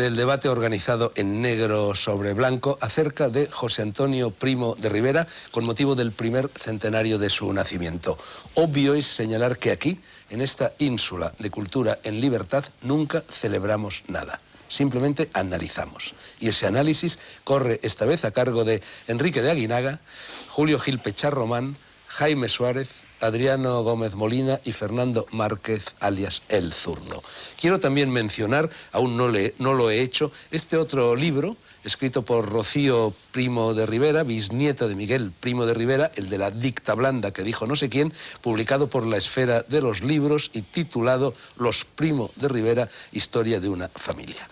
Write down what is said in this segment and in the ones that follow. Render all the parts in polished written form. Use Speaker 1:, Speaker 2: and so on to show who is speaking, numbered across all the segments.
Speaker 1: del debate organizado en negro sobre blanco acerca de José Antonio Primo de Rivera con motivo del primer centenario de su nacimiento. Obvio es señalar que aquí, en esta ínsula de cultura en libertad, nunca celebramos nada. Simplemente analizamos. Y ese análisis corre esta vez a cargo de Enrique de Aguinaga, Julio Gil Pecharromán, Jaime Suárez, Adriano Gómez Molina y Fernando Márquez, alias El Zurdo. Quiero también mencionar, aún no lo he hecho, este otro libro, escrito por Rocío Primo de Rivera, bisnieta de Miguel Primo de Rivera, el de la dicta blanda que dijo no sé quién, publicado por La Esfera de los Libros y titulado Los Primo de Rivera, historia de una familia.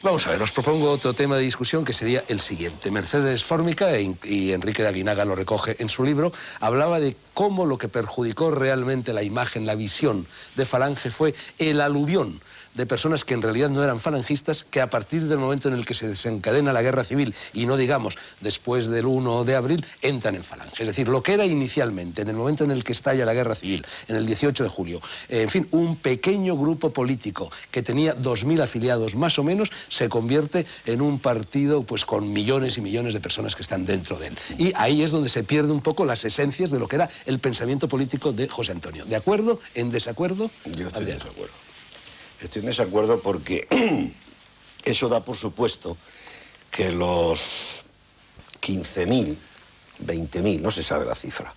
Speaker 1: Vamos a ver, os propongo otro tema de discusión que sería el siguiente. Mercedes Fórmica, y Enrique de Aguinaga lo recoge en su libro, hablaba de cómo lo que perjudicó realmente la imagen, la visión de Falange fue el aluvión de personas que en realidad no eran falangistas, que a partir del momento en el que se desencadena la guerra civil, y no digamos después del 1 de abril, entran en Falange. Es decir, lo que era inicialmente, en el momento en el que estalla la guerra civil, en el 18 de julio, en fin, un pequeño grupo político que tenía 2000 afiliados más o menos, se convierte en un partido pues con millones y millones de personas que están dentro de él. Y ahí es donde se pierde un poco las esencias de lo que era el pensamiento político de José Antonio. ¿De acuerdo? ¿En desacuerdo?
Speaker 2: Yo estoy en desacuerdo. Estoy en desacuerdo porque eso da por supuesto que los 15.000, 20.000, no se sabe la cifra,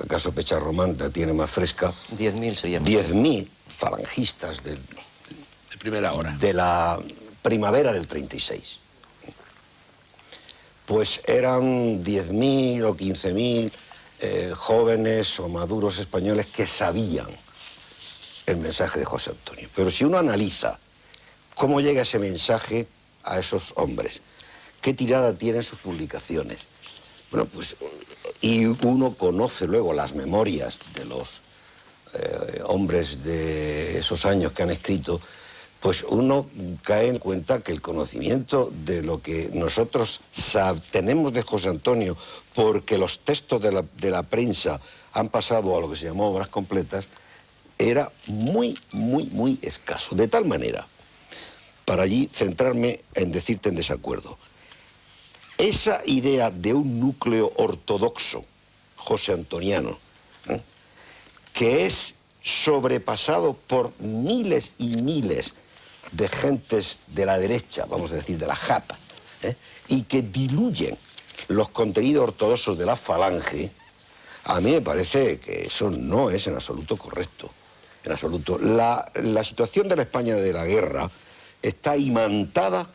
Speaker 2: acaso Pecharromán la tiene más fresca,
Speaker 3: 10.000 serían.
Speaker 2: 10.000 falangistas de
Speaker 1: primera hora.
Speaker 2: De la primavera del 36. Pues eran 10.000 o 15.000 jóvenes o maduros españoles que sabían el mensaje de José Antonio. Pero si uno analiza cómo llega ese mensaje a esos hombres, qué tirada tienen sus publicaciones, bueno, pues, y uno conoce luego las memorias de los hombres de esos años que han escrito, pues uno cae en cuenta que el conocimiento de lo que nosotros tenemos de José Antonio, porque los textos de la prensa han pasado a lo que se llamó obras completas, era muy, muy, muy escaso. De tal manera, para allí centrarme en decirte en desacuerdo, esa idea de un núcleo ortodoxo josé antoniano, que es sobrepasado por miles y miles de gentes de la derecha, vamos a decir, de la japa, y que diluyen los contenidos ortodoxos de la Falange, a mí me parece que eso no es en absoluto correcto. En absoluto. La situación de la España de la guerra está imantada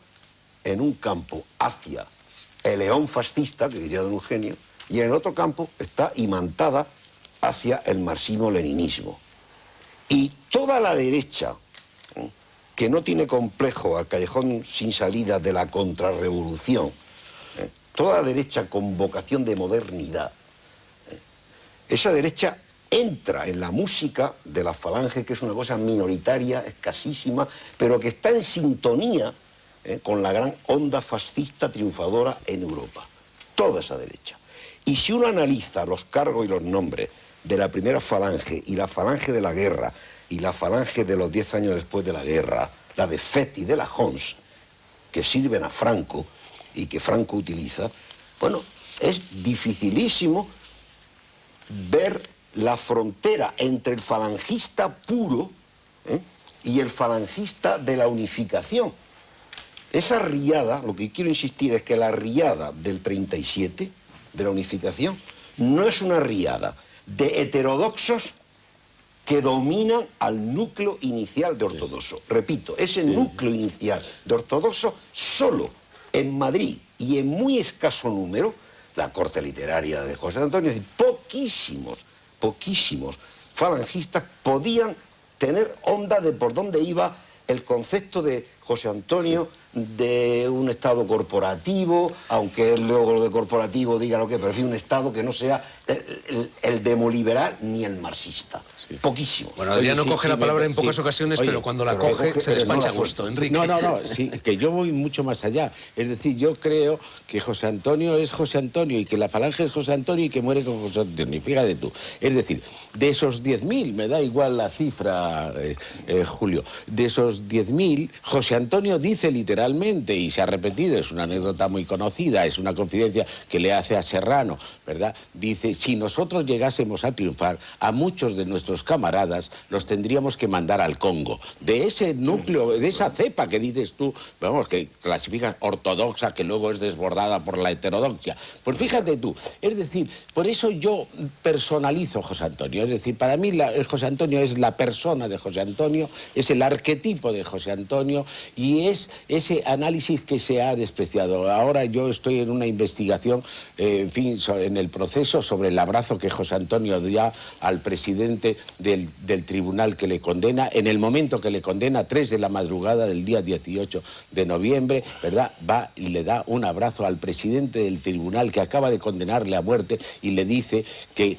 Speaker 2: en un campo hacia el león fascista, que diría don Eugenio, y en el otro campo está imantada hacia el marxismo-leninismo. Y toda la derecha, que no tiene complejo al callejón sin salida de la contrarrevolución, toda la derecha con vocación de modernidad, esa derecha entra en la música de la Falange, que es una cosa minoritaria, escasísima, pero que está en sintonía con la gran onda fascista triunfadora en Europa. Toda esa derecha. Y si uno analiza los cargos y los nombres de la primera Falange y la Falange de la guerra y la Falange de los 10 años después de la guerra, la de Fett y de la Hons, que sirven a Franco y que Franco utiliza, bueno, es dificilísimo ver la frontera entre el falangista puro y el falangista de la unificación. Esa riada, lo que quiero insistir es que la riada del 37, de la unificación, no es una riada de heterodoxos que dominan al núcleo inicial de ortodoxo. Repito, ese núcleo inicial de ortodoxo solo en Madrid y en muy escaso número, la corte literaria de José Antonio, es decir, poquísimos falangistas podían tener onda de por dónde iba el concepto de José Antonio de un Estado corporativo, aunque él luego lo de corporativo diga lo que, pero en fin, un Estado que no sea el demoliberal ni el marxista. Poquísimo.
Speaker 1: Bueno, Adriano coge la palabra en pocas ocasiones,
Speaker 3: Oye,
Speaker 1: pero cuando la
Speaker 2: pero
Speaker 1: coge se despacha a
Speaker 2: no,
Speaker 1: gusto, Enrique.
Speaker 3: No, sí, que yo voy mucho más allá. Es decir, yo creo que José Antonio es José Antonio y que la Falange es José Antonio y que muere con José Antonio. Fíjate tú. Es decir, de esos 10.000, me da igual la cifra, Julio, de esos 10.000, José Antonio dice literalmente, y se ha repetido, es una anécdota muy conocida, es una confidencia que le hace a Serrano, ¿verdad? Dice, si nosotros llegásemos a triunfar, a muchos de nuestros camaradas los tendríamos que mandar al Congo. De ese núcleo, de esa cepa que dices tú, vamos, que clasificas ortodoxa, que luego es desbordada por la heterodoxia. Pues fíjate tú, es decir, por eso yo personalizo José Antonio. Es decir, para mí José Antonio es la persona de José Antonio, es el arquetipo de José Antonio y es ese análisis que se ha despreciado. Ahora yo estoy en una investigación, en fin, en el proceso sobre el abrazo que José Antonio da al presidente del tribunal que le condena, en el momento que le condena, 3 de la madrugada del día 18 de noviembre, ¿verdad? Va y le da un abrazo al presidente del tribunal que acaba de condenarle a muerte y le dice que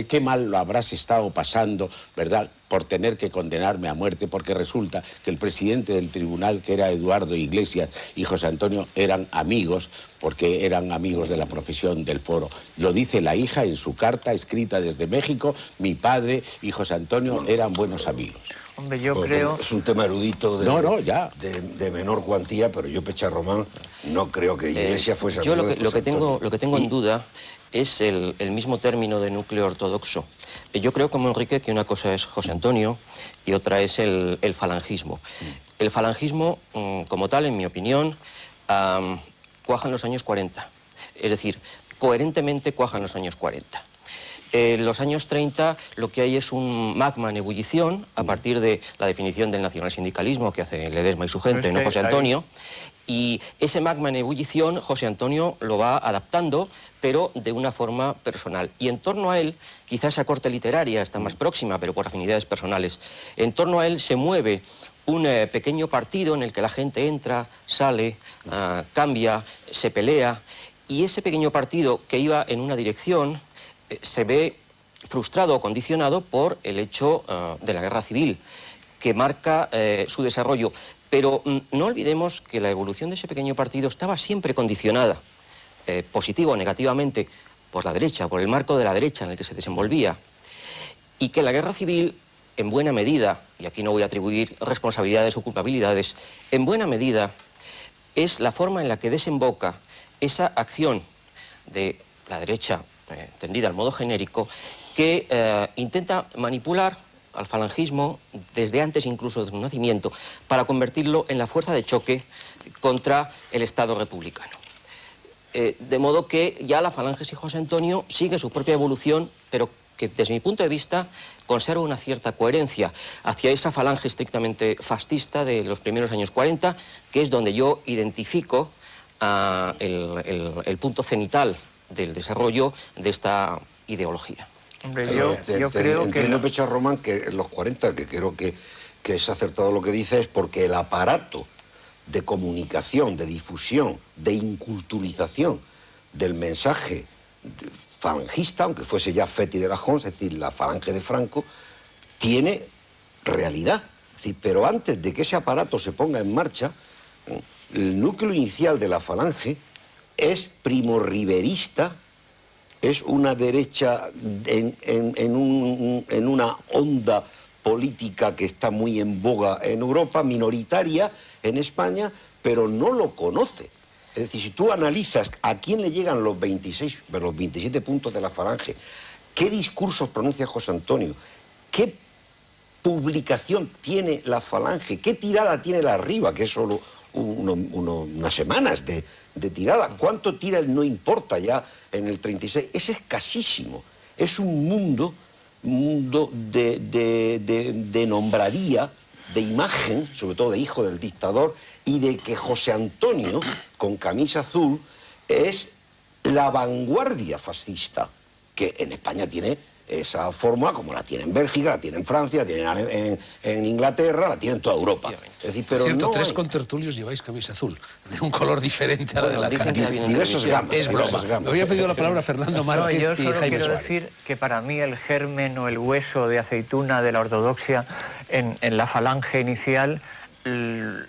Speaker 3: qué mal lo habrás estado pasando, ¿verdad?, por tener que condenarme a muerte, porque resulta que el presidente del tribunal, que era Eduardo Iglesias, y José Antonio eran amigos, porque eran amigos de la profesión del foro. Lo dice la hija en su carta escrita desde México, mi padre y José Antonio eran buenos amigos.
Speaker 4: Hombre, yo creo...
Speaker 2: Es un tema erudito
Speaker 3: ya.
Speaker 2: de menor cuantía, pero yo, Pecha Román, no creo que Iglesias fuese
Speaker 4: yo
Speaker 2: amigo de José Antonio.
Speaker 4: lo que tengo en duda es el mismo término de núcleo ortodoxo. Yo creo, como Enrique, que una cosa es José Antonio y otra es el falangismo. El falangismo, como tal, en mi opinión, cuaja en los años 40. Es decir, coherentemente cuaja en los años 40. En los años 30 lo que hay es un magma en ebullición a partir de la definición del nacionalsindicalismo que hace Ledesma y su gente, ¿no, José Antonio? Y ese magma en ebullición, José Antonio lo va adaptando, pero de una forma personal. Y en torno a él, quizás esa corte literaria está más próxima, pero por afinidades personales, en torno a él se mueve un pequeño partido en el que la gente entra, sale, cambia, se pelea, y ese pequeño partido que iba en una dirección se ve frustrado o condicionado por el hecho de la guerra civil, que marca su desarrollo. Pero no olvidemos que la evolución de ese pequeño partido estaba siempre condicionada, positivo o negativamente, por la derecha, por el marco de la derecha en el que se desenvolvía, y que la guerra civil, en buena medida, y aquí no voy a atribuir responsabilidades o culpabilidades, en buena medida es la forma en la que desemboca esa acción de la derecha, entendida al modo genérico, que intenta manipular al falangismo desde antes incluso de su nacimiento para convertirlo en la fuerza de choque contra el Estado republicano. De modo que ya la Falange y José Antonio sigue su propia evolución, pero que desde mi punto de vista conserva una cierta coherencia hacia esa Falange estrictamente fascista de los primeros años 40, que es donde yo identifico el punto cenital del desarrollo de esta ideología. Hombre, yo creo que...
Speaker 2: Entiendo, Pecha Román, que en los 40, que creo que es acertado lo que dice, es porque el aparato de comunicación, de difusión, de inculturización del mensaje falangista, aunque fuese ya Feti de la Jons, es decir, la Falange de Franco, tiene realidad. Es decir, pero antes de que ese aparato se ponga en marcha, el núcleo inicial de la Falange es primorriverista, es una derecha en una onda política que está muy en boga en Europa, minoritaria en España, pero no lo conoce. Es decir, si tú analizas a quién le llegan los 27 puntos de la Falange, qué discursos pronuncia José Antonio, qué publicación tiene la Falange, qué tirada tiene la Arriba, que es solo unas semanas de tirada, cuánto tira el No Importa ya en el 36, es escasísimo. Es un mundo de nombradía, de imagen, sobre todo de hijo del dictador, y de que José Antonio, con camisa azul, es la vanguardia fascista, que en España tiene esa fórmula como la tiene en Bélgica, la tiene en Francia, la tiene en Inglaterra, la tiene en toda Europa. Es decir, pero
Speaker 1: cierto,
Speaker 2: no
Speaker 1: tres
Speaker 2: hay...
Speaker 1: contertulios lleváis camisa azul, de un color diferente a la de la
Speaker 4: dicen que
Speaker 1: cara.
Speaker 4: hay una
Speaker 2: Diversas
Speaker 4: televisión.
Speaker 2: gamas.
Speaker 1: Es broma.
Speaker 2: diversas gamas.
Speaker 1: Me había pedido la palabra Fernando
Speaker 5: No,
Speaker 1: Márquez
Speaker 5: yo
Speaker 1: y
Speaker 5: solo
Speaker 1: Jaime
Speaker 5: quiero
Speaker 1: Suárez.
Speaker 5: decir que para mí el germen o el hueso de aceituna de la ortodoxia en la falange inicial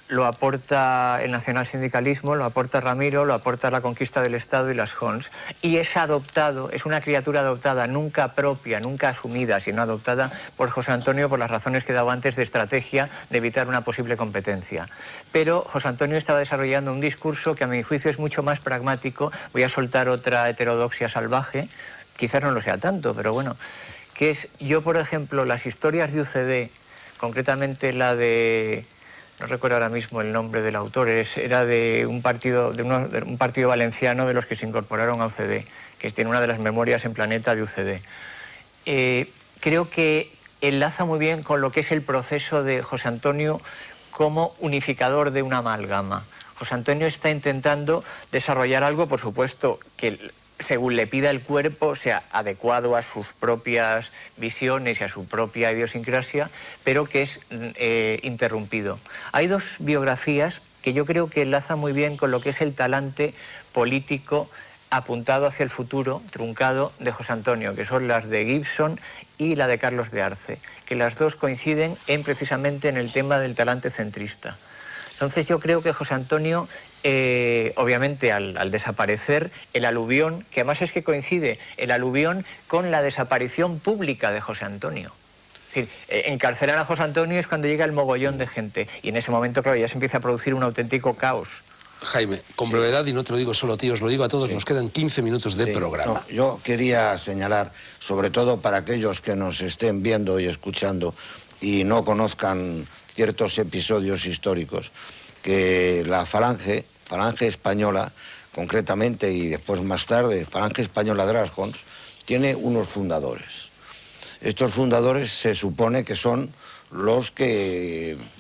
Speaker 5: lo aporta el nacionalsindicalismo, lo aporta Ramiro, lo aporta la conquista del Estado y las Hons. Y es adoptado, es una criatura adoptada, nunca propia, nunca asumida, sino adoptada por José Antonio por las razones que daba antes de estrategia, de evitar una posible competencia. Pero José Antonio estaba desarrollando un discurso que a mi juicio es mucho más pragmático. Voy a soltar otra heterodoxia salvaje, quizás no lo sea tanto, pero bueno, que es, yo por ejemplo, las historias de UCD, concretamente la de... No recuerdo ahora mismo el nombre del autor, era de un partido valenciano de los que se incorporaron a UCD, que tiene una de las memorias en Planeta de UCD. Creo que enlaza muy bien con lo que es el proceso de José Antonio como unificador de una amalgama. José Antonio está intentando desarrollar algo, por supuesto, que según le pida el cuerpo, sea adecuado a sus propias visiones y a su propia idiosincrasia, pero que es interrumpido. Hay dos biografías que yo creo que enlazan muy bien con lo que es el talante político apuntado hacia el futuro, truncado, de José Antonio, que son las de Gibson y la de Carlos de Arce, que las dos coinciden precisamente en el tema del talante centrista. Entonces yo creo que José Antonio, obviamente al desaparecer, el aluvión, que además es que coincide el aluvión con la desaparición pública de José Antonio. Es decir, encarcelar a José Antonio es cuando llega el mogollón de gente y en ese momento, claro, ya se empieza a producir un auténtico caos.
Speaker 1: Jaime, con brevedad, y no te lo digo solo a ti, os lo digo a todos, nos quedan 15 minutos de programa.
Speaker 2: No, yo quería señalar, sobre todo para aquellos que nos estén viendo y escuchando y no conozcan ciertos episodios históricos, que la falange española, concretamente, y después más tarde, Falange Española de las Hons, tiene unos fundadores. Estos fundadores se supone que son los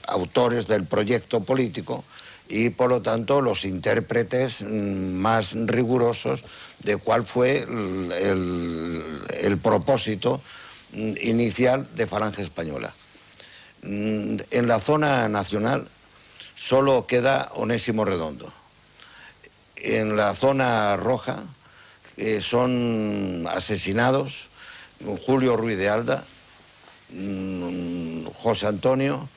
Speaker 2: autores del proyecto político y, por lo tanto, los intérpretes más rigurosos de cuál fue el propósito inicial de Falange Española. En la zona nacional solo queda Onésimo Redondo. En la zona roja son asesinados Julio Ruiz de Alda, José Antonio,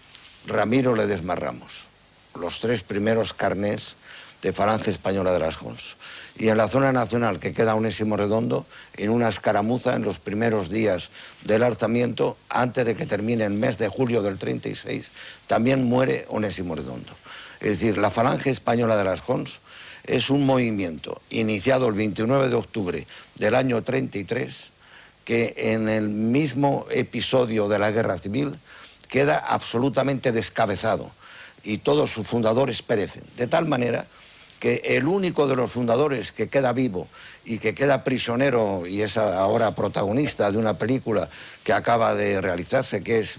Speaker 2: Ramiro Ledesma Ramos, los tres primeros carnés de Falange Española de las Hons. Y en la zona nacional, que queda Onésimo Redondo, en una escaramuza en los primeros días del alzamiento, antes de que termine el mes de julio del 36, también muere Onésimo Redondo. Es decir, la Falange Española de las Hons es un movimiento iniciado el 29 de octubre del año 33, que en el mismo episodio de la Guerra Civil queda absolutamente descabezado y todos sus fundadores perecen, de tal manera que el único de los fundadores que queda vivo y que queda prisionero y es ahora protagonista de una película que acaba de realizarse, que es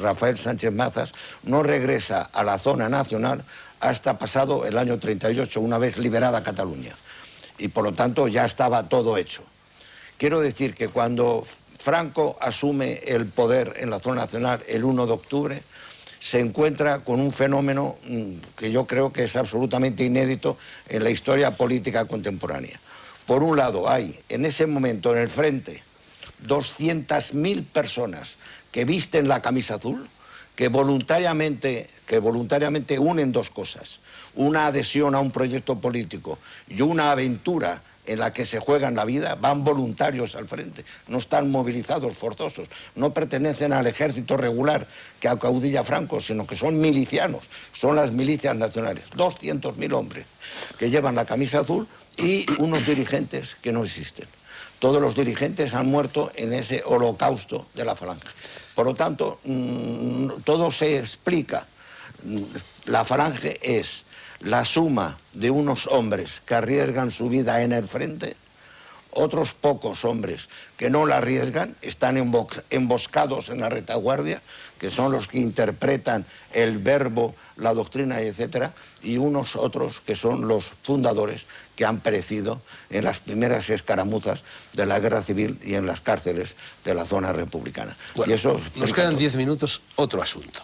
Speaker 2: Rafael Sánchez Mazas, no regresa a la zona nacional hasta pasado el año 38, una vez liberada Cataluña. Y por lo tanto ya estaba todo hecho. Quiero decir que cuando Franco asume el poder en la zona nacional el 1 de octubre, se encuentra con un fenómeno que yo creo que es absolutamente inédito en la historia política contemporánea. Por un lado, hay en ese momento en el frente 200.000 personas que visten la camisa azul, que voluntariamente unen dos cosas: una adhesión a un proyecto político y una aventura en la que se juegan la vida. Van voluntarios al frente, no están movilizados, forzosos, no pertenecen al ejército regular que acaudilla Franco, sino que son milicianos, son las milicias nacionales. 200.000 hombres que llevan la camisa azul y unos dirigentes que no existen. Todos los dirigentes han muerto en ese holocausto de la Falange. Por lo tanto, todo se explica. La Falange es la suma de unos hombres que arriesgan su vida en el frente Otros pocos hombres que no la arriesgan están emboscados en la retaguardia, que son los que interpretan el verbo, la doctrina, etcétera, y unos otros que son los fundadores que han perecido en las primeras escaramuzas de la guerra civil y en las cárceles de la zona republicana.
Speaker 1: Bueno,
Speaker 2: y eso
Speaker 1: nos quedan 10 minutos, otro asunto.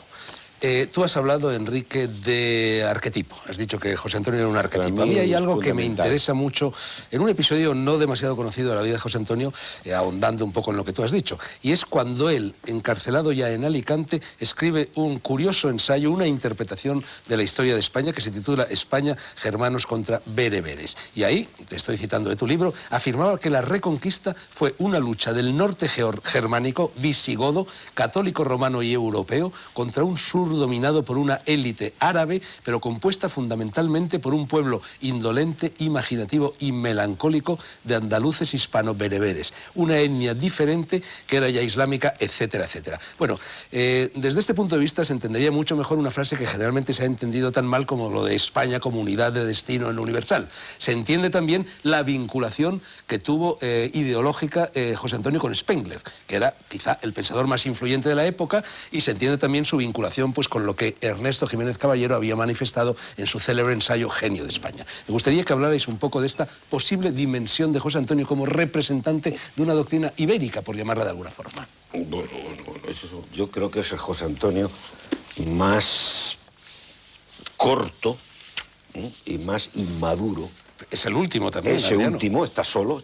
Speaker 1: Tú has hablado, Enrique, de arquetipo. Has dicho que José Antonio era un arquetipo. A mí hay algo que me interesa mucho en un episodio no demasiado conocido de la vida de José Antonio, ahondando un poco en lo que tú has dicho. Y es cuando él, encarcelado ya en Alicante, escribe un curioso ensayo, una interpretación de la historia de España que se titula España, germanos contra bereberes. Y ahí, te estoy citando de tu libro, afirmaba que la reconquista fue una lucha del norte germánico, visigodo, católico romano y europeo, contra un sur dominado por una élite árabe, pero compuesta fundamentalmente por un pueblo indolente, imaginativo y melancólico de andaluces hispano-bereberes, una etnia diferente que era ya islámica, etcétera, etcétera. Bueno, desde este punto de vista se entendería mucho mejor una frase que generalmente se ha entendido tan mal como lo de España como unidad de destino en lo universal. Se entiende también la vinculación que tuvo ideológica José Antonio con Spengler, que era quizá el pensador más influyente de la época, y se entiende también su vinculación pues con lo que Ernesto Jiménez Caballero había manifestado en su célebre ensayo Genio de España. Me gustaría que hablarais un poco de esta posible dimensión de José Antonio como representante de una doctrina ibérica, por llamarla de alguna forma.
Speaker 2: Bueno, eso, yo creo que es el José Antonio más corto y más inmaduro.
Speaker 1: Es el último también.
Speaker 2: Ese último está solo,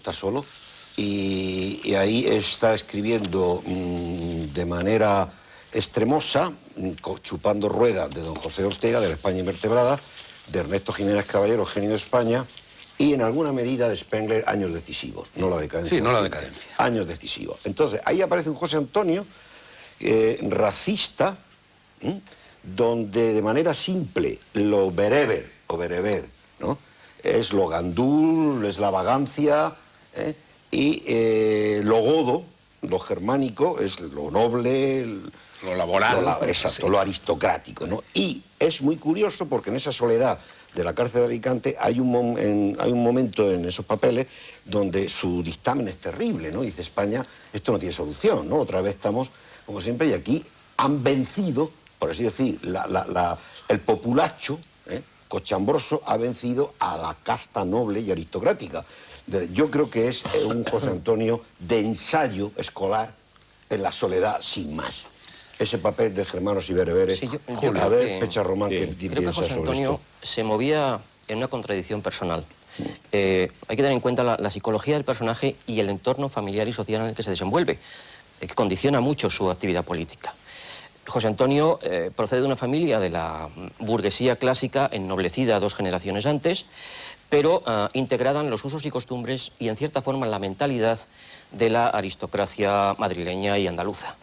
Speaker 2: y ahí está escribiendo de manera extremosa, chupando ruedas de don José Ortega, de la España invertebrada, de Ernesto Jiménez Caballero, Genio de España, y en alguna medida de Spengler, Años decisivos, no la decadencia.
Speaker 1: Sí, no la decadencia.
Speaker 2: Años decisivos. Entonces, ahí aparece un José Antonio racista, donde de manera simple lo bereber, o bereber, ¿no?, es lo gandul, es la vagancia, y lo godo, lo germánico, es lo noble,
Speaker 1: lo laboral.
Speaker 2: Exacto, lo aristocrático, ¿no? Y es muy curioso porque en esa soledad de la cárcel de Alicante hay un momento en esos papeles donde su dictamen es terrible, ¿no? Dice España, esto no tiene solución, ¿no? Otra vez estamos, como siempre, y aquí han vencido, por así decir, el populacho, cochambroso, ha vencido a la casta noble y aristocrática. Yo creo que es un José Antonio de ensayo escolar en la soledad sin más. Ese papel de germanos y bereberes.
Speaker 4: Sí,
Speaker 2: a ver, Pecha Román, ¿qué
Speaker 4: creo que
Speaker 2: piensas
Speaker 4: José
Speaker 2: sobre
Speaker 4: Antonio
Speaker 2: esto?
Speaker 4: se movía en una contradicción personal. Hay que tener en cuenta la psicología del personaje y el entorno familiar y social en el que se desenvuelve, que condiciona mucho su actividad política. José Antonio procede de una familia de la burguesía clásica, ennoblecida 2 generaciones antes, pero integrada en los usos y costumbres y, en cierta forma, en la mentalidad de la aristocracia madrileña y andaluza.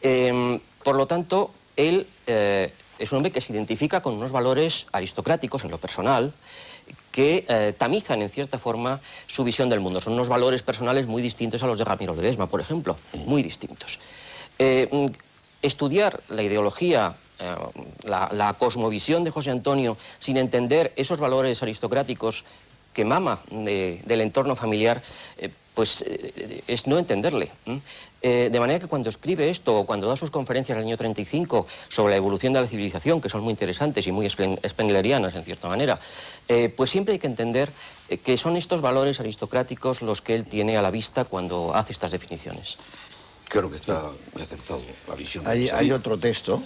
Speaker 4: Por lo tanto, él es un hombre que se identifica con unos valores aristocráticos en lo personal que tamizan, en cierta forma, su visión del mundo. Son unos valores personales muy distintos a los de Ramiro Ledesma, por ejemplo, muy distintos. Estudiar la ideología, la cosmovisión de José Antonio, sin entender esos valores aristocráticos que mama del entorno familiar, pues es no entenderle. De manera que cuando escribe esto, o cuando da sus conferencias en el año 35 sobre la evolución de la civilización, que son muy interesantes y muy spenglerianas en cierta manera, pues siempre hay que entender que son estos valores aristocráticos los que él tiene a la vista cuando hace estas definiciones.
Speaker 2: Creo que está acertado la visión.
Speaker 3: Hay otro texto,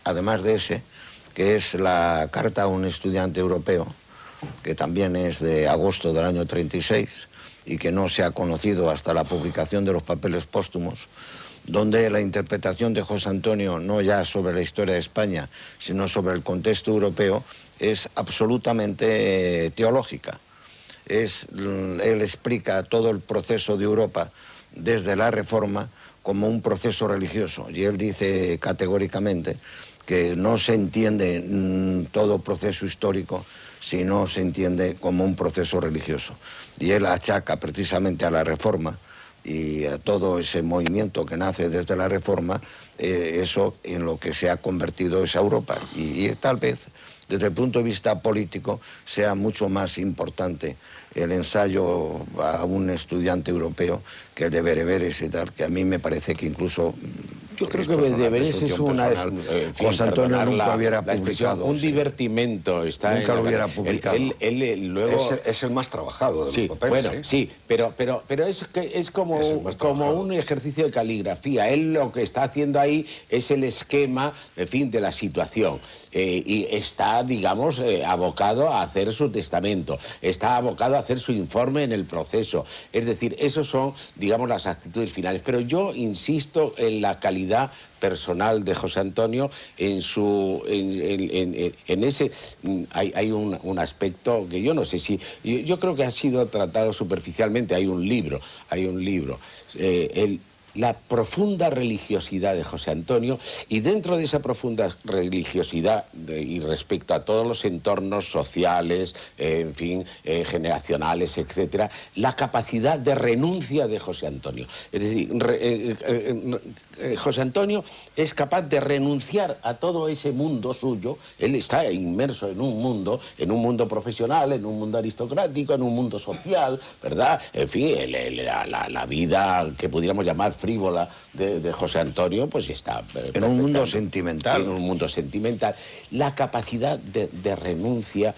Speaker 3: además de ese, que es la carta a un estudiante europeo, que también es de agosto del año 36 y que no se ha conocido hasta la publicación de los papeles póstumos, donde la interpretación de José Antonio, no ya sobre la historia de España, sino sobre el contexto europeo, es absolutamente teológica. Él explica todo el proceso de Europa desde la Reforma como un proceso religioso, y él dice categóricamente que no se entiende todo proceso histórico si no se entiende como un proceso religioso. Y él achaca precisamente a la Reforma y a todo ese movimiento que nace desde la Reforma, eso en lo que se ha convertido esa Europa. Y tal vez
Speaker 2: desde el punto de vista político, sea mucho más importante el ensayo a un estudiante europeo que el de Bereberes y tal, que a mí me parece que incluso...
Speaker 3: Yo creo
Speaker 2: esto
Speaker 3: que
Speaker 2: es una
Speaker 3: Bereberes es
Speaker 2: percepción
Speaker 3: una...
Speaker 2: personal.
Speaker 3: en fin,
Speaker 2: José Antonio
Speaker 3: perdonar
Speaker 2: nunca hubiera
Speaker 3: la expresión,
Speaker 2: publicado.
Speaker 3: un
Speaker 2: sí.
Speaker 3: divertimento. Está
Speaker 2: Nunca
Speaker 3: en
Speaker 2: lo
Speaker 3: la-
Speaker 2: hubiera publicado.
Speaker 3: Él luego...
Speaker 2: Es el más trabajado de
Speaker 3: Sí,
Speaker 2: los papeles.
Speaker 3: bueno,
Speaker 2: ¿eh?
Speaker 3: sí, pero es como,
Speaker 2: Es el más
Speaker 3: como
Speaker 2: trabajado.
Speaker 3: un ejercicio de caligrafía. Él lo que está haciendo ahí es el esquema, en fin, de la situación. Y está, digamos, abocado a hacer su testamento, está abocado a hacer su informe en el proceso. Es decir, esos son, digamos, las actitudes finales. Pero yo insisto en la calidad personal de José Antonio, en ese hay un aspecto que yo no sé si, yo creo que ha sido tratado superficialmente. Hay un libro, la profunda religiosidad de José Antonio, y dentro de esa profunda religiosidad y respecto a todos los entornos sociales, en fin, generacionales, etcétera, la capacidad de renuncia de José Antonio. Es decir, José Antonio es capaz de renunciar a todo ese mundo suyo. Él está inmerso en un mundo profesional, en un mundo aristocrático, en un mundo social, ¿verdad? En fin, la vida que pudiéramos llamar frívola de José Antonio, pues está...
Speaker 2: En un mundo sentimental.
Speaker 3: En un mundo sentimental. La capacidad de renuncia,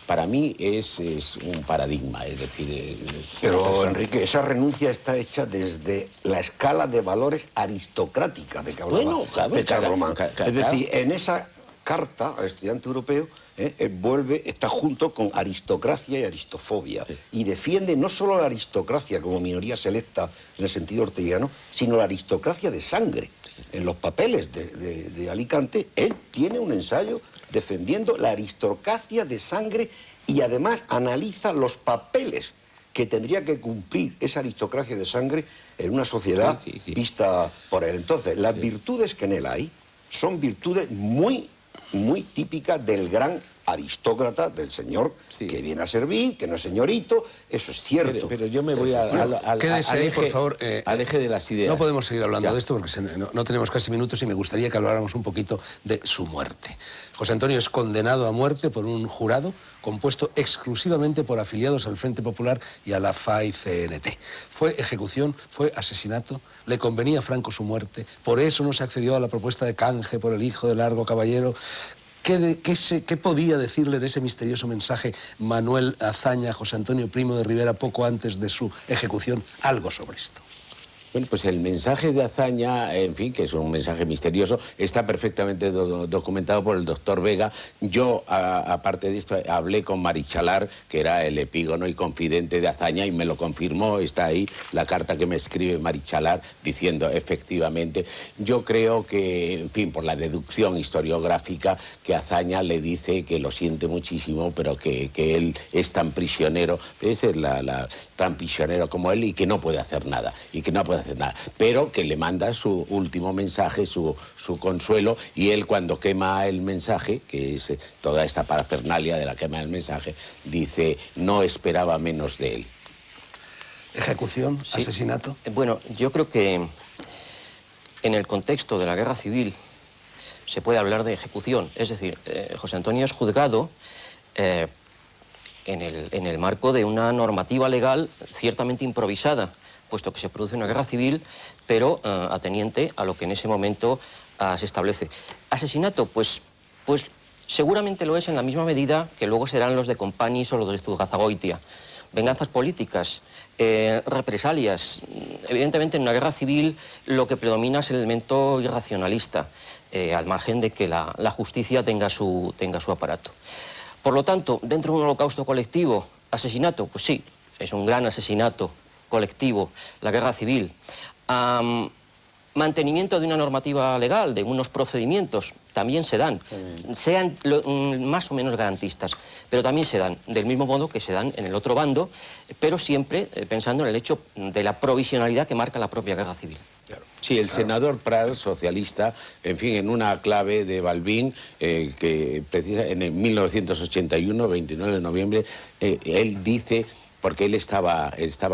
Speaker 3: para mí, es un paradigma. Es decir...
Speaker 2: Pero, Enrique, esa renuncia está hecha desde la escala de valores aristocrática de que hablaba
Speaker 3: Bueno, claro,
Speaker 2: de Charles Roman.
Speaker 3: claro.
Speaker 2: Es decir, en esa carta al estudiante europeo, está junto con aristocracia y aristofobia. Y defiende no solo la aristocracia como minoría selecta en el sentido orteguiano, sino la aristocracia de sangre. En los papeles de Alicante, él tiene un ensayo defendiendo la aristocracia de sangre y además analiza los papeles que tendría que cumplir esa aristocracia de sangre en una sociedad
Speaker 3: Sí.
Speaker 2: vista por él. Entonces, las virtudes que en él hay son virtudes muy típicas del gran aristócrata, del señor que viene a servir, que no es señorito, eso es cierto.
Speaker 3: Pero yo me voy al
Speaker 1: Quédese ahí, por favor.
Speaker 3: al eje de las ideas.
Speaker 1: No podemos seguir hablando
Speaker 3: Ya.
Speaker 1: de esto porque no tenemos casi minutos y me gustaría que habláramos un poquito de su muerte. José Antonio es condenado a muerte por un jurado compuesto exclusivamente por afiliados al Frente Popular y a la FAI-CNT. Fue ejecución, fue asesinato, le convenía a Franco su muerte, por eso no se accedió a la propuesta de canje por el hijo de Largo Caballero. ¿Qué podía decirle en ese misterioso mensaje Manuel Azaña a José Antonio Primo de Rivera poco antes de su ejecución? Algo sobre esto.
Speaker 3: Bueno, pues el mensaje de Azaña, en fin, que es un mensaje misterioso, está perfectamente documentado por el doctor Vega. Yo, aparte de esto, hablé con Marichalar, que era el epígono y confidente de Azaña, y me lo confirmó. Está ahí la carta que me escribe Marichalar diciendo, efectivamente, yo creo que, en fin, por la deducción historiográfica, que Azaña le dice que lo siente muchísimo, pero que él es tan prisionero, tan prisionero como él, y que no puede hacer nada, pero que le manda su último mensaje, su consuelo, y él, cuando quema el mensaje, que es toda esta parafernalia de la quema del mensaje, dice, no esperaba menos de él.
Speaker 1: ¿Ejecución?
Speaker 4: Sí.
Speaker 1: ¿Asesinato?
Speaker 4: Bueno, yo creo que en el contexto de la guerra civil se puede hablar de ejecución. Es decir, José Antonio es juzgado en el marco de una normativa legal ciertamente improvisada, puesto que se produce una guerra civil, pero ateniente a lo que en ese momento se establece. ¿Asesinato? Pues seguramente lo es en la misma medida que luego serán los de Companys o los de Zugazagoitia. Venganzas políticas, represalias. Evidentemente, en una guerra civil lo que predomina es el elemento irracionalista, al margen de que la justicia tenga su aparato. Por lo tanto, dentro de un holocausto colectivo, asesinato, pues sí, es un gran asesinato colectivo, la guerra civil. Mantenimiento de una normativa legal, de unos procedimientos, también se dan, sean más o menos garantistas, pero también se dan, del mismo modo que se dan en el otro bando, pero siempre pensando en el hecho de la provisionalidad que marca la propia guerra civil.
Speaker 3: Sí, el senador Prat, socialista, en fin, en una clave de Balbín, que precisa, en el 1981, 29 de noviembre, él dice, porque él estaba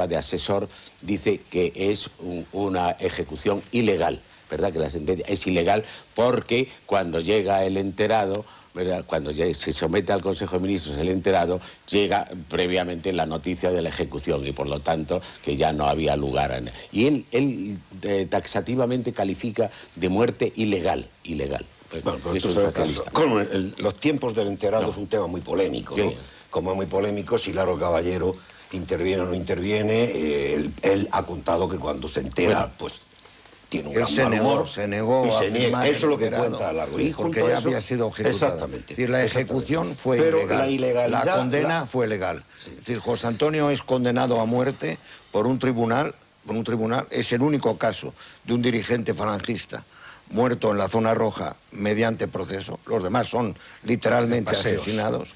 Speaker 3: de asesor, dice que es una ejecución ilegal, ¿verdad? Que la sentencia es ilegal porque cuando llega el enterado ¿verdad? Cuando ya se somete al Consejo de Ministros el enterado, llega previamente la noticia de la ejecución y por lo tanto que ya no había lugar. Y él taxativamente califica de muerte ilegal. Pues,
Speaker 2: bueno, pero
Speaker 3: eso
Speaker 2: tú
Speaker 3: es
Speaker 2: sabes que
Speaker 3: socialista.
Speaker 2: los tiempos del enterado es un tema muy polémico, ¿no?
Speaker 3: Sí.
Speaker 2: Como es muy polémico, si Laro Caballero interviene o no interviene, él ha contado que cuando se entera,
Speaker 3: Bueno,
Speaker 2: pues tiene un
Speaker 6: Él
Speaker 2: gran
Speaker 6: se
Speaker 2: mal
Speaker 6: negó,
Speaker 2: humor
Speaker 6: se negó
Speaker 2: y
Speaker 6: a
Speaker 2: se niega.
Speaker 6: firmar
Speaker 2: Eso es lo que
Speaker 6: el enterado,
Speaker 2: cuenta Largo. Y
Speaker 6: porque
Speaker 2: junto a
Speaker 6: ya
Speaker 2: eso,
Speaker 6: había sido ejecutada.
Speaker 2: exactamente.
Speaker 6: Es decir, la
Speaker 2: exactamente.
Speaker 6: ejecución fue
Speaker 2: Pero
Speaker 6: ilegal.
Speaker 2: la ilegalidad...
Speaker 6: La condena fue legal.
Speaker 2: Sí.
Speaker 6: Es decir, José Antonio es condenado a muerte por un tribunal, es el único caso de un dirigente falangista muerto en la zona roja mediante proceso. Los demás son literalmente
Speaker 1: Paseos.
Speaker 6: asesinados,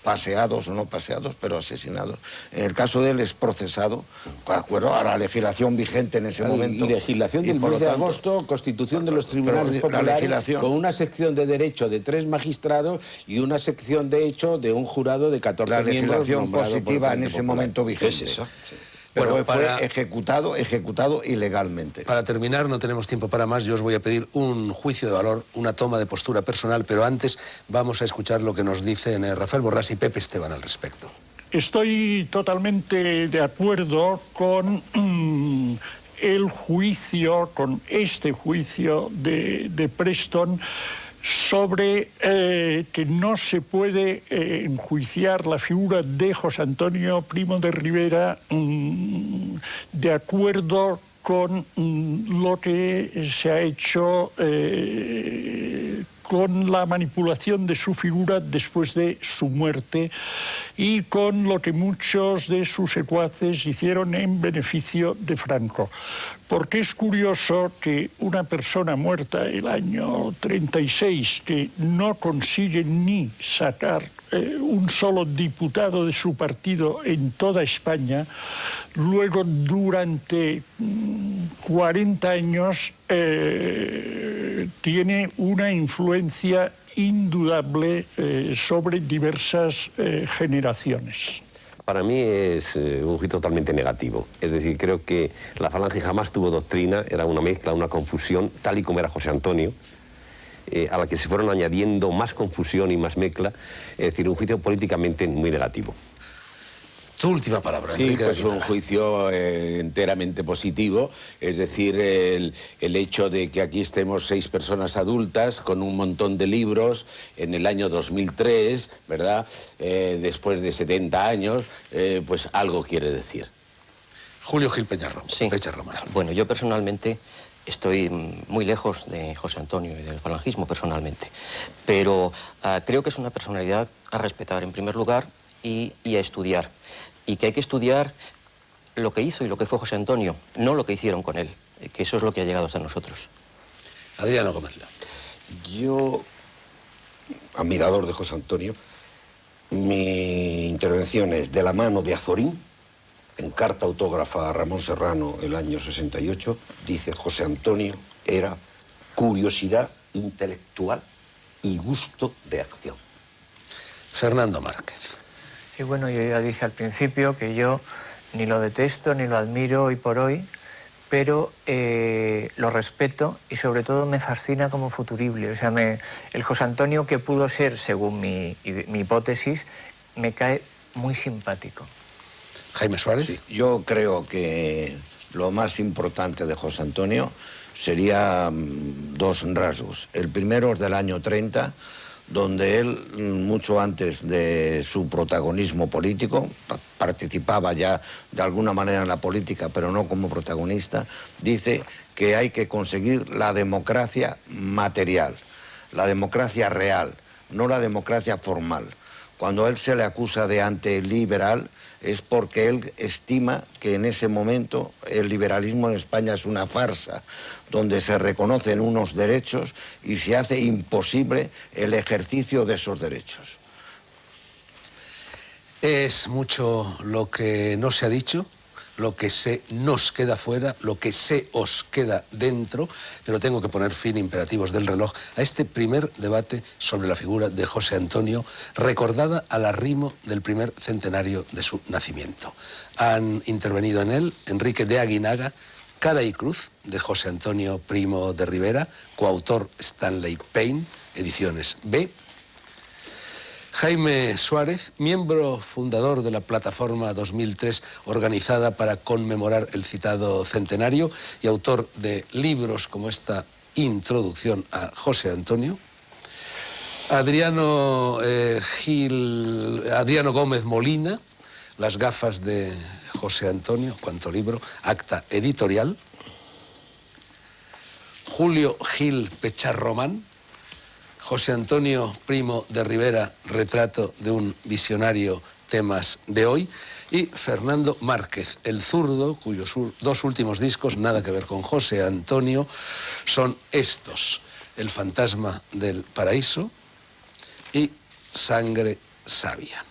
Speaker 6: paseados o no paseados, pero asesinados. En el caso de él es procesado, de acuerdo a la legislación vigente en ese momento.
Speaker 3: Y legislación
Speaker 6: Y
Speaker 3: del
Speaker 6: por
Speaker 3: mes
Speaker 6: lo
Speaker 3: de
Speaker 6: tanto,
Speaker 3: agosto, constitución de los tribunales
Speaker 6: la
Speaker 3: populares,
Speaker 6: legislación...
Speaker 3: con una sección de derecho de 3 magistrados y una sección de hecho de un jurado de 14
Speaker 6: la
Speaker 3: miembros.
Speaker 6: legislación
Speaker 3: nombrado por el
Speaker 6: positiva en
Speaker 3: Frente
Speaker 6: ese
Speaker 3: Popular.
Speaker 6: momento vigente.
Speaker 2: Es esa, sí.
Speaker 6: Pero
Speaker 1: Bueno, para-
Speaker 6: fue ejecutado ilegalmente.
Speaker 1: Para terminar, no tenemos tiempo para más, yo os voy a pedir un juicio de valor, una toma de postura personal, pero antes vamos a escuchar lo que nos dicen Rafael Borrás y Pepe Esteban al respecto.
Speaker 7: Estoy totalmente de acuerdo con el juicio, con este juicio de Preston sobre que no se puede enjuiciar la figura de José Antonio Primo de Rivera de acuerdo con lo que se ha hecho con la manipulación de su figura después de su muerte y con lo que muchos de sus secuaces hicieron en beneficio de Franco. Porque es curioso que una persona muerta el año 36, que no consigue ni sacar un solo diputado de su partido en toda España, luego durante 40 años tiene una influencia indudable sobre diversas generaciones.
Speaker 8: Para mí es un juicio totalmente negativo. Es decir, creo que la Falange jamás tuvo doctrina, era una mezcla, una confusión, tal y como era José Antonio, a la que se fueron añadiendo más confusión y más mezcla. Es decir, un juicio políticamente muy negativo.
Speaker 1: Tu última palabra,
Speaker 3: Sí,
Speaker 1: Enrique de
Speaker 3: pues un
Speaker 1: Rivera.
Speaker 3: juicio enteramente positivo, es decir, el hecho de que aquí estemos 6 personas adultas con un montón de libros en el año 2003, ¿verdad? Después de 70 años, pues algo quiere decir.
Speaker 1: Julio Gil Peñarromo.
Speaker 4: Sí.
Speaker 1: Peñarromo.
Speaker 4: Bueno, yo personalmente estoy muy lejos de José Antonio y del falangismo personalmente, pero creo que es una personalidad a respetar en primer lugar y a estudiar. Y que hay que estudiar lo que hizo y lo que fue José Antonio, no lo que hicieron con él, que eso es lo que ha llegado hasta nosotros.
Speaker 1: Adriano Gómez.
Speaker 2: Yo, admirador de José Antonio, mi intervención es de la mano de Azorín, en carta autógrafa a Ramón Serrano el año 68, dice: José Antonio era curiosidad intelectual y gusto de acción.
Speaker 1: Fernando Márquez.
Speaker 5: Y bueno, yo ya dije al principio que yo ni lo detesto ni lo admiro hoy por hoy, pero lo respeto y sobre todo me fascina como futurible. O sea, el José Antonio que pudo ser, según mi hipótesis, me cae muy simpático.
Speaker 1: Jaime Suárez.
Speaker 6: Sí, yo creo que lo más importante de José Antonio sería 2 rasgos. El primero es del año 30, donde él, mucho antes de su protagonismo político, participaba ya de alguna manera en la política, pero no como protagonista, dice que hay que conseguir la democracia material, la democracia real, no la democracia formal. Cuando a él se le acusa de antiliberal, es porque él estima que en ese momento el liberalismo en España es una farsa, donde se reconocen unos derechos y se hace imposible el ejercicio de esos derechos.
Speaker 1: Es mucho lo que no se ha dicho, lo que se nos queda fuera, lo que se os queda dentro, pero tengo que poner fin, imperativos del reloj, a este primer debate sobre la figura de José Antonio, recordada al arrimo del primer centenario de su nacimiento. Han intervenido en él Enrique de Aguinaga, Cara y Cruz, de José Antonio Primo de Rivera, coautor Stanley Payne, Ediciones B, Jaime Suárez, miembro fundador de la Plataforma 2003 organizada para conmemorar el citado centenario y autor de libros como esta introducción a José Antonio. Adriano Gómez Molina, Las gafas de José Antonio, cuanto libro, Acta Editorial. Julio Gil Pecharromán, José Antonio Primo de Rivera, retrato de un visionario, temas de hoy. Y Fernando Márquez, el zurdo, cuyos dos últimos discos, nada que ver con José Antonio, son estos: El fantasma del paraíso y Sangre sabia.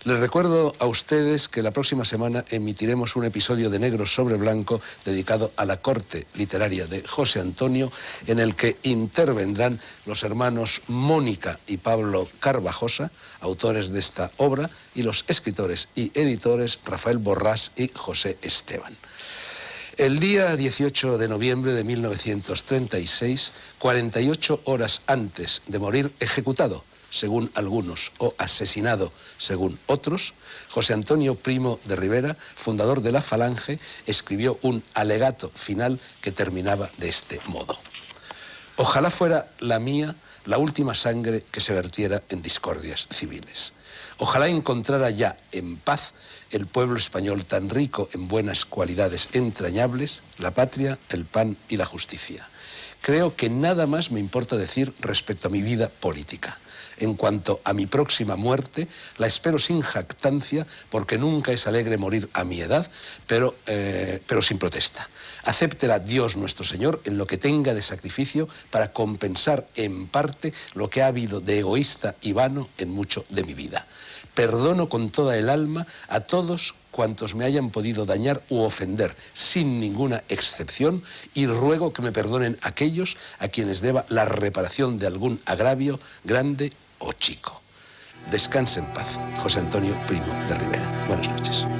Speaker 1: Les recuerdo a ustedes que la próxima semana emitiremos un episodio de Negro sobre Blanco dedicado a la corte literaria de José Antonio, en el que intervendrán los hermanos Mónica y Pablo Carvajosa, autores de esta obra, y los escritores y editores Rafael Borrás y José Esteban. El día 18 de noviembre de 1936, 48 horas antes de morir ejecutado, según algunos, o asesinado, según otros, José Antonio Primo de Rivera, fundador de la Falange, escribió un alegato final que terminaba de este modo: ojalá fuera la mía la última sangre que se vertiera en discordias civiles. Ojalá encontrara ya en paz el pueblo español tan rico en buenas cualidades entrañables, la patria, el pan y la justicia. Creo que nada más me importa decir respecto a mi vida política. En cuanto a mi próxima muerte, la espero sin jactancia, porque nunca es alegre morir a mi edad, pero sin protesta. Acéptela Dios nuestro Señor en lo que tenga de sacrificio para compensar en parte lo que ha habido de egoísta y vano en mucho de mi vida. Perdono con toda el alma a todos cuantos me hayan podido dañar u ofender, sin ninguna excepción, y ruego que me perdonen aquellos a quienes deba la reparación de algún agravio grande o chico. Descanse en paz, José Antonio Primo de Rivera. Buenas noches.